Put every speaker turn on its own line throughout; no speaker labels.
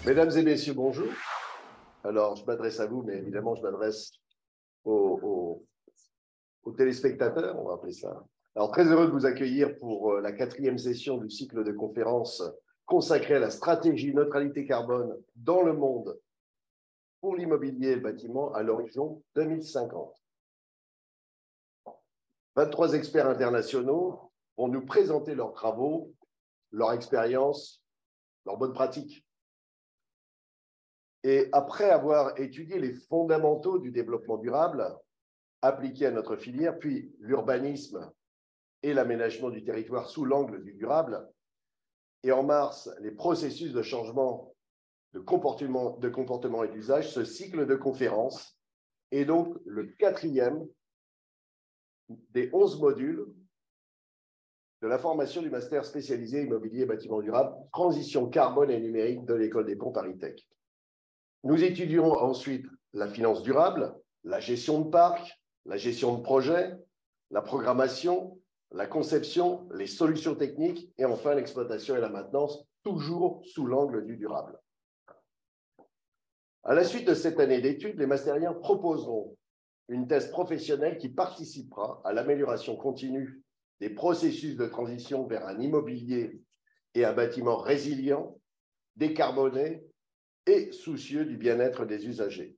Mesdames et messieurs, bonjour. Alors, je m'adresse à vous, mais évidemment, je m'adresse aux téléspectateurs, on va appeler ça. Alors, très heureux de vous accueillir pour la 4e session du cycle de conférences consacré à la stratégie neutralité carbone dans le monde pour l'immobilier et le bâtiment à l'horizon 2050. 23 experts internationaux vont nous présenter leurs travaux, leur expérience, leurs bonnes pratiques. Et après avoir étudié les fondamentaux du développement durable appliqués à notre filière, puis l'urbanisme et l'aménagement du territoire sous l'angle du durable, et en mars, les processus de changement de comportement et d'usage, ce cycle de conférences est donc le 4e des 11 modules de la formation du master spécialisé immobilier et bâtiment durable, transition carbone et numérique de l'École des Ponts Paris-Tech. Nous étudierons ensuite la finance durable, la gestion de parc, la gestion de projet, la programmation, la conception, les solutions techniques et enfin l'exploitation et la maintenance, toujours sous l'angle du durable. À la suite de cette année d'études, les mastériens proposeront une thèse professionnelle qui participera à l'amélioration continue des processus de transition vers un immobilier et un bâtiment résilient, décarboné et soucieux du bien-être des usagers.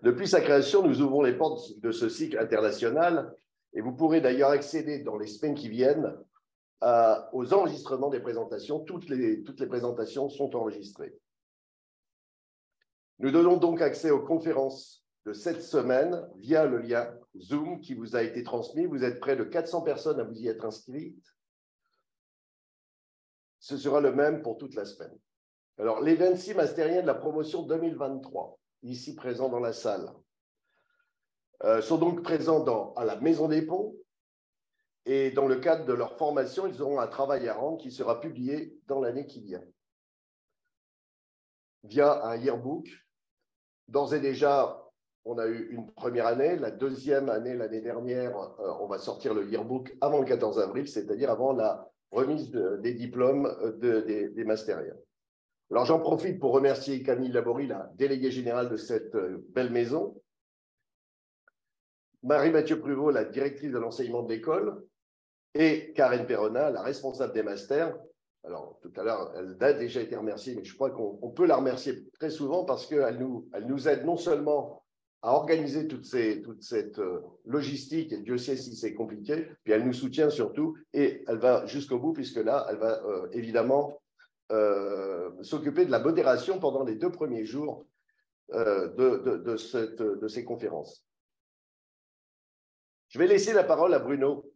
Depuis sa création, nous ouvrons les portes de ce cycle international et vous pourrez d'ailleurs accéder dans les semaines qui viennent aux enregistrements des présentations. Toutes les présentations sont enregistrées. Nous donnons donc accès aux conférences de cette semaine via le lien Zoom qui vous a été transmis. Vous êtes près de 400 personnes à vous y être inscrites. Ce sera le même pour toute la semaine. Alors, les 26 mastériens de la promotion 2023, ici présents dans la salle, sont donc présents à la Maison des Ponts et dans le cadre de leur formation, ils auront un travail à rendre qui sera publié dans l'année qui vient via un yearbook. D'ores et déjà, on a eu une première année. La deuxième année, l'année dernière, on va sortir le yearbook avant le 14 avril, c'est-à-dire avant la remise des diplômes des mastériens. Alors, j'en profite pour remercier Camille Laborie, la déléguée générale de cette belle maison, Marie-Mathieu Pruvot, la directrice de l'enseignement de l'école, et Karen Perrona, la responsable des masters. Alors, tout à l'heure, elle a déjà été remerciée, mais je crois qu'on peut la remercier très souvent parce qu'elle nous aide non seulement à organiser toute cette logistique, et Dieu sait si c'est compliqué, puis elle nous soutient surtout, et elle va jusqu'au bout, puisque là, elle va évidemment s'occuper de la modération pendant les 2 premiers jours de ces conférences. Je vais laisser la parole à Bruno,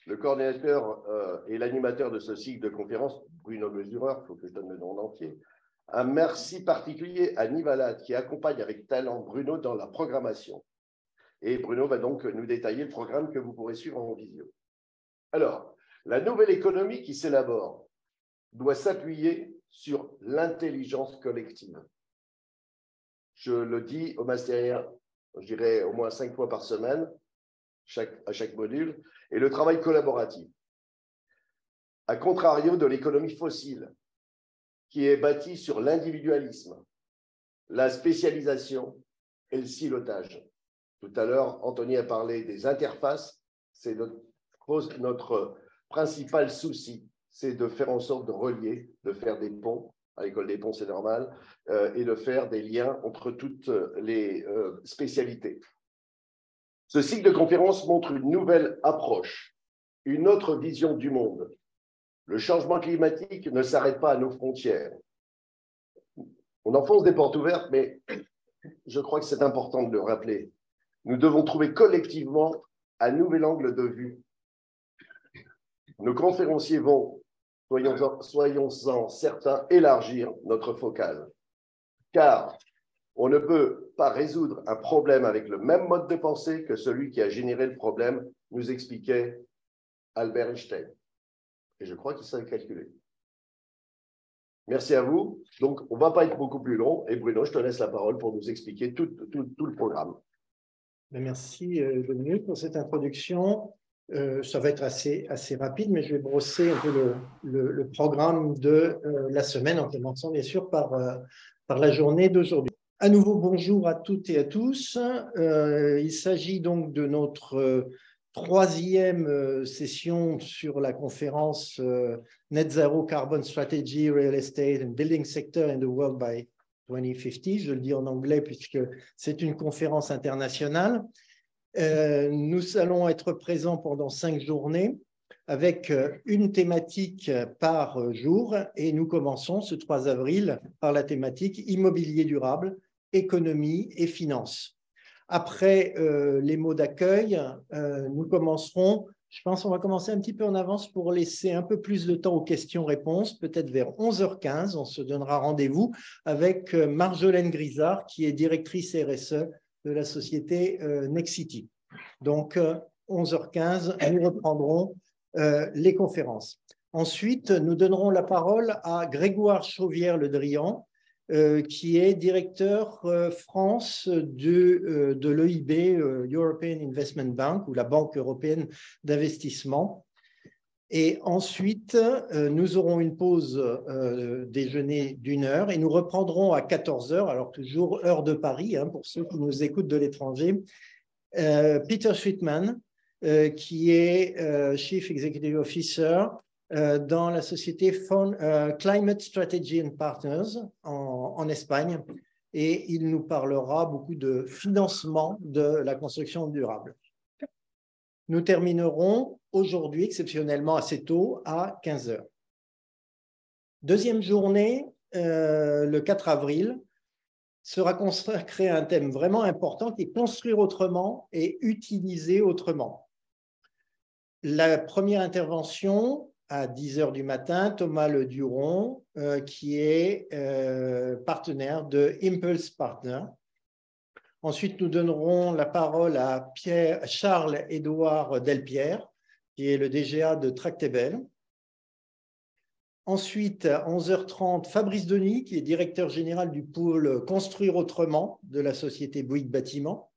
le coordinateur et l'animateur de ce cycle de conférences, Bruno Mesureur, il faut que je donne le nom entier. Un merci particulier à Nivalade qui accompagne avec talent Bruno dans la programmation. Et Bruno va donc nous détailler le programme que vous pourrez suivre en visio. Alors, la nouvelle économie qui s'élabore doit s'appuyer sur l'intelligence collective. Je le dis aux mastériens, je dirais au moins 5 fois par semaine, à chaque module, et le travail collaboratif. À contrario de l'économie fossile, qui est bâtie sur l'individualisme, la spécialisation et le silotage. Tout à l'heure, Anthony a parlé des interfaces. C'est notre principal souci, c'est de faire en sorte de relier, de faire des ponts. À l'école des ponts, c'est normal, et de faire des liens entre toutes les spécialités. Ce cycle de conférences montre une nouvelle approche, une autre vision du monde. Le changement climatique ne s'arrête pas à nos frontières. On enfonce des portes ouvertes, mais je crois que c'est important de le rappeler. Nous devons trouver collectivement un nouvel angle de vue. Nos conférenciers vont, soyons-en certains, élargir notre focale. Car on ne peut pas résoudre un problème avec le même mode de pensée que celui qui a généré le problème, nous expliquait Albert Einstein. Et je crois qu'il savait calculer. Merci à vous. Donc, on ne va pas être beaucoup plus long. Et Bruno, je te laisse la parole pour nous expliquer tout le programme.
Merci Dominique pour cette introduction. Ça va être assez rapide, mais je vais brosser un peu le programme de la semaine, en commençant bien sûr par la journée d'aujourd'hui. À nouveau, bonjour à toutes et à tous. Il s'agit donc de notre troisième session sur la conférence Net Zero Carbon Strategy, Real Estate and Building Sector in the World by 2050, je le dis en anglais puisque c'est une conférence internationale. Nous allons être présents pendant 5 journées avec une thématique par jour et nous commençons ce 3 avril par la thématique immobilier durable, économie et finances. Après les mots d'accueil, nous commencerons. Je pense qu'on va commencer un petit peu en avance pour laisser un peu plus de temps aux questions-réponses, peut-être vers 11h15. On se donnera rendez-vous avec Marjolaine Grisard, qui est directrice RSE de la société Nexity. Donc, 11h15, nous reprendrons les conférences. Ensuite, nous donnerons la parole à Grégoire Chauvière-Le Drian, qui est directeur France de l'EIB, European Investment Bank, ou la Banque européenne d'investissement. Et ensuite, nous aurons une pause déjeuner d'1 heure et nous reprendrons à 14h, alors toujours heure de Paris, hein, pour ceux qui nous écoutent de l'étranger, Peter Schwittmann, qui est Chief Executive Officer dans la société Climate Strategy and Partners en Espagne, et il nous parlera beaucoup de financement de la construction durable. Nous terminerons aujourd'hui, exceptionnellement assez tôt, à 15h. Deuxième journée, le 4 avril, sera consacrée à un thème vraiment important qui est construire autrement et utiliser autrement. La première intervention, à 10h du matin, Thomas Le Duron, qui est partenaire de Impulse Partner. Ensuite, nous donnerons la parole à Charles-Édouard Delpierre, qui est le DGA de Tractebel. Ensuite, à 11h30, Fabrice Denis, qui est directeur général du pôle Construire Autrement de la société Bouygues Bâtiment.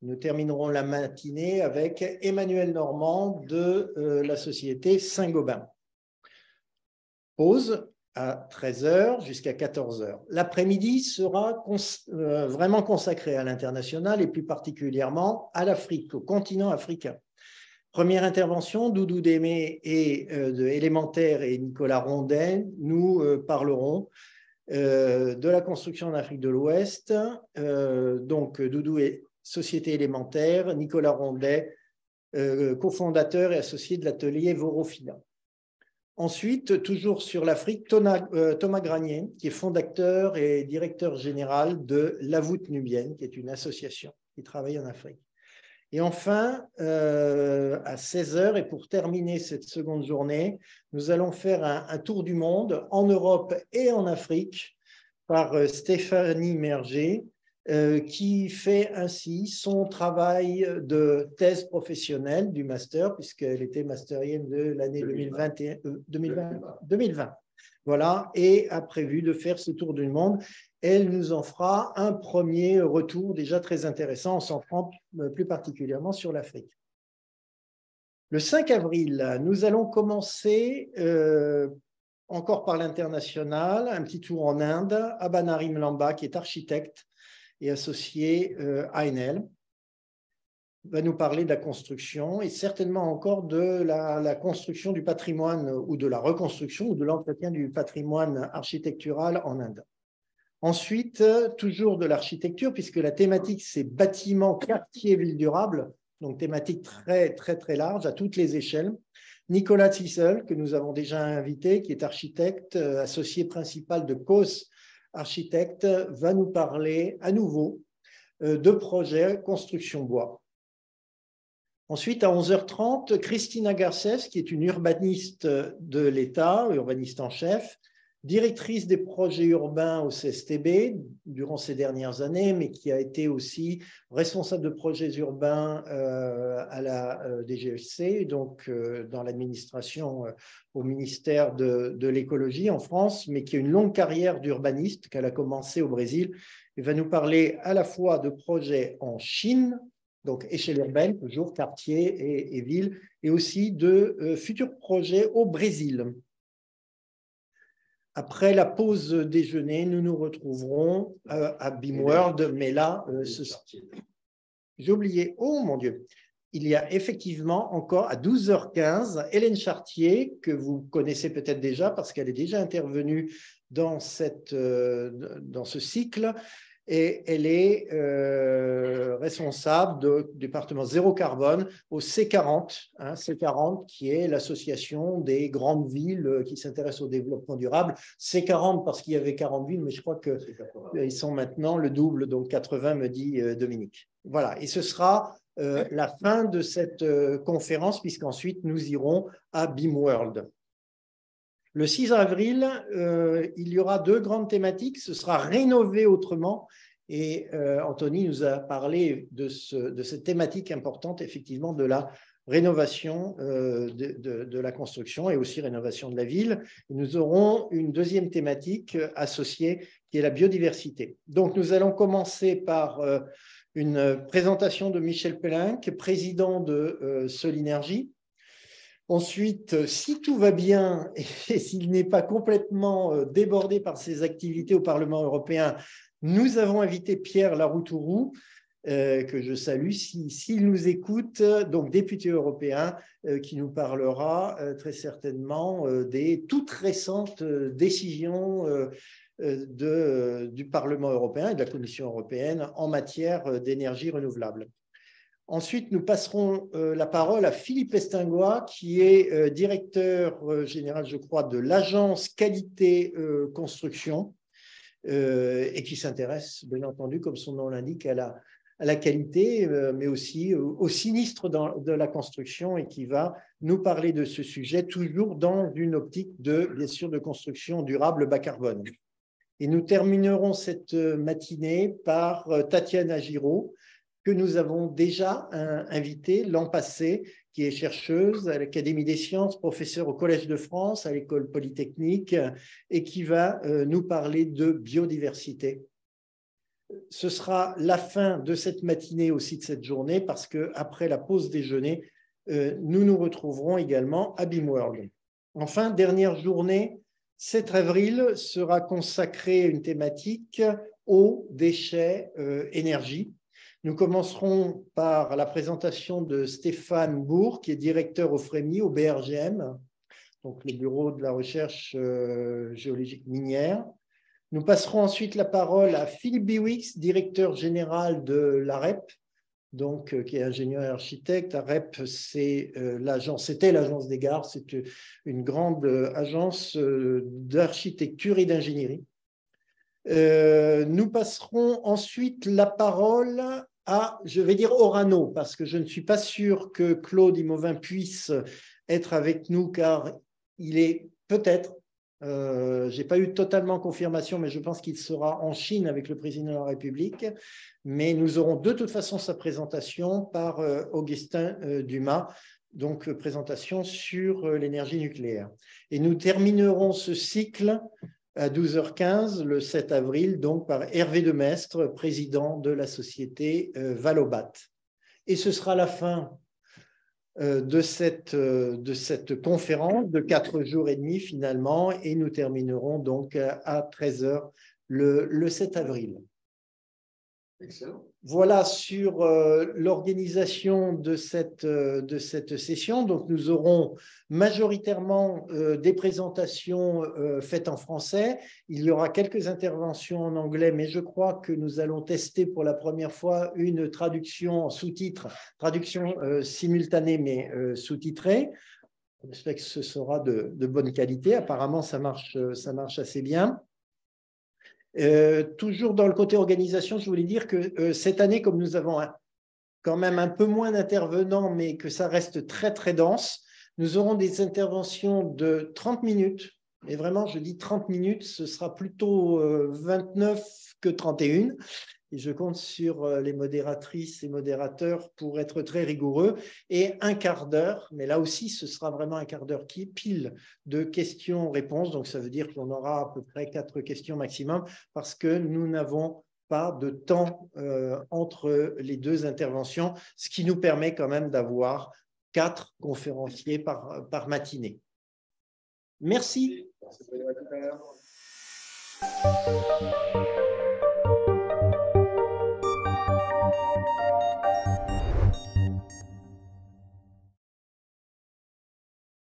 Nous terminerons la matinée avec Emmanuel Normand de la société Saint-Gobain. Pause à 13h jusqu'à 14h. L'après-midi sera vraiment consacré à l'international et plus particulièrement à l'Afrique, au continent africain. Première intervention, Doudou Démé et de Élémentaire et Nicolas Rondet. Nous parlerons de la construction en Afrique de l'Ouest. Donc, Doudou est Société Élémentaire, Nicolas Rondet, cofondateur et associé de l'atelier Vorofina. Ensuite, toujours sur l'Afrique, Thomas Granier, qui est fondateur et directeur général de La Voûte Nubienne, qui est une association qui travaille en Afrique. Et enfin, à 16h, et pour terminer cette seconde journée, nous allons faire un tour du monde en Europe et en Afrique par Stéphanie Merger, qui fait ainsi son travail de thèse professionnelle du master, puisqu'elle était masterienne de l'année 2020. Voilà, et a prévu de faire ce tour du monde. Elle nous en fera un premier retour déjà très intéressant, en centrant plus particulièrement sur l'Afrique. Le 5 avril, nous allons commencer encore par l'international, un petit tour en Inde, Abanarim Lamba, qui est architecte et associé à Enel, va nous parler de la construction et certainement encore de la construction du patrimoine ou de la reconstruction ou de l'entretien du patrimoine architectural en Inde. Ensuite, toujours de l'architecture, puisque la thématique, c'est bâtiments, quartiers, villes durables, donc thématique très large à toutes les échelles. Nicolas Tissel, que nous avons déjà invité, qui est architecte, associé principal de COS Architecte, va nous parler à nouveau de projets construction bois. Ensuite, à 11h30, Christina Garcès, qui est une urbaniste de l'État, urbaniste en chef, directrice des projets urbains au CSTB durant ces dernières années, mais qui a été aussi responsable de projets urbains à la DGFC, donc dans l'administration au ministère de l'écologie en France, mais qui a une longue carrière d'urbaniste qu'elle a commencé au Brésil. Elle va nous parler à la fois de projets en Chine, donc échelle urbaine, toujours quartier et ville, et aussi de futurs projets au Brésil. Après la pause déjeuner, nous nous retrouverons à BIMworld, mais là, j'ai oublié, oh mon Dieu, il y a effectivement encore à 12h15 Hélène Chartier, que vous connaissez peut-être déjà parce qu'elle est déjà intervenue dans ce cycle, et elle est responsable du département zéro carbone au C40, C40 qui est l'association des grandes villes qui s'intéressent au développement durable. C40 parce qu'il y avait 40 villes, mais je crois qu'ils sont maintenant le double, donc 80 me dit Dominique. Voilà, et ce sera la fin de cette conférence puisqu'ensuite nous irons à BIMworld. Le 6 avril, il y aura deux grandes thématiques. Ce sera rénover autrement. Et Anthony nous a parlé de cette thématique importante, effectivement, de la rénovation de la construction et aussi rénovation de la ville. Et nous aurons une deuxième thématique associée qui est la biodiversité. Donc, nous allons commencer par une présentation de Michel Pellinck, président de Solinergie. Ensuite, si tout va bien et s'il n'est pas complètement débordé par ses activités au Parlement européen, nous avons invité Pierre Laroutourou, que je salue, s'il nous écoute, donc député européen, qui nous parlera très certainement des toutes récentes décisions du Parlement européen et de la Commission européenne en matière d'énergie renouvelable. Ensuite, nous passerons la parole à Philippe Estingois, qui est directeur général, je crois, de l'agence qualité construction et qui s'intéresse, bien entendu, comme son nom l'indique, à la qualité, mais aussi au sinistre de la construction et qui va nous parler de ce sujet, toujours dans une optique bien sûr, de construction durable bas carbone. Et nous terminerons cette matinée par Tatiana Giraud, que nous avons déjà invitée l'an passé, qui est chercheuse à l'Académie des sciences, professeure au Collège de France, à l'École polytechnique, et qui va nous parler de biodiversité. Ce sera la fin de cette matinée aussi de cette journée, parce qu'après la pause déjeuner, nous nous retrouverons également à BIMworld. Enfin, dernière journée, 7 avril sera consacrée à une thématique eau, déchets, énergie. Nous commencerons par la présentation de Stéphane Bourg, qui est directeur au FREMI, au BRGM, donc le Bureau de la recherche géologique minière. Nous passerons ensuite la parole à Philippe Biwix, directeur général de l'AREP, donc, qui est ingénieur et architecte. AREP, c'était l'agence des gares, c'est une grande agence d'architecture et d'ingénierie. Nous passerons ensuite la parole à, je vais dire Orano, parce que je ne suis pas sûr que Claude Imovin puisse être avec nous, car il est peut-être, je n'ai pas eu totalement confirmation, mais je pense qu'il sera en Chine avec le président de la République. Mais nous aurons de toute façon sa présentation par Augustin Dumas, donc présentation sur l'énergie nucléaire. Et nous terminerons ce cycle à 12h15, le 7 avril, donc par Hervé Demestre, président de la société Valobat. Et ce sera la fin de cette conférence de 4 jours et demi finalement, et nous terminerons donc à 13h le 7 avril. Excellent. Voilà sur l'organisation de cette session. Donc, nous aurons majoritairement des présentations faites en français. Il y aura quelques interventions en anglais, mais je crois que nous allons tester pour la première fois une traduction en sous-titres, traduction simultanée mais sous-titrée. J'espère que ce sera de bonne qualité. Apparemment, ça marche assez bien. Toujours dans le côté organisation, je voulais dire que cette année, comme nous avons quand même un peu moins d'intervenants, mais que ça reste très, très dense, nous aurons des interventions de 30 minutes Mais vraiment, je dis 30 minutes, ce sera plutôt 29 que 31. Et je compte sur les modératrices et modérateurs pour être très rigoureux. Et un quart d'heure, mais là aussi, ce sera vraiment un quart d'heure qui pile de questions-réponses. Donc, ça veut dire qu'on aura à peu près 4 questions maximum parce que nous n'avons pas de temps entre les deux interventions, ce qui nous permet quand même d'avoir 4 conférenciers par matinée. Merci. Merci.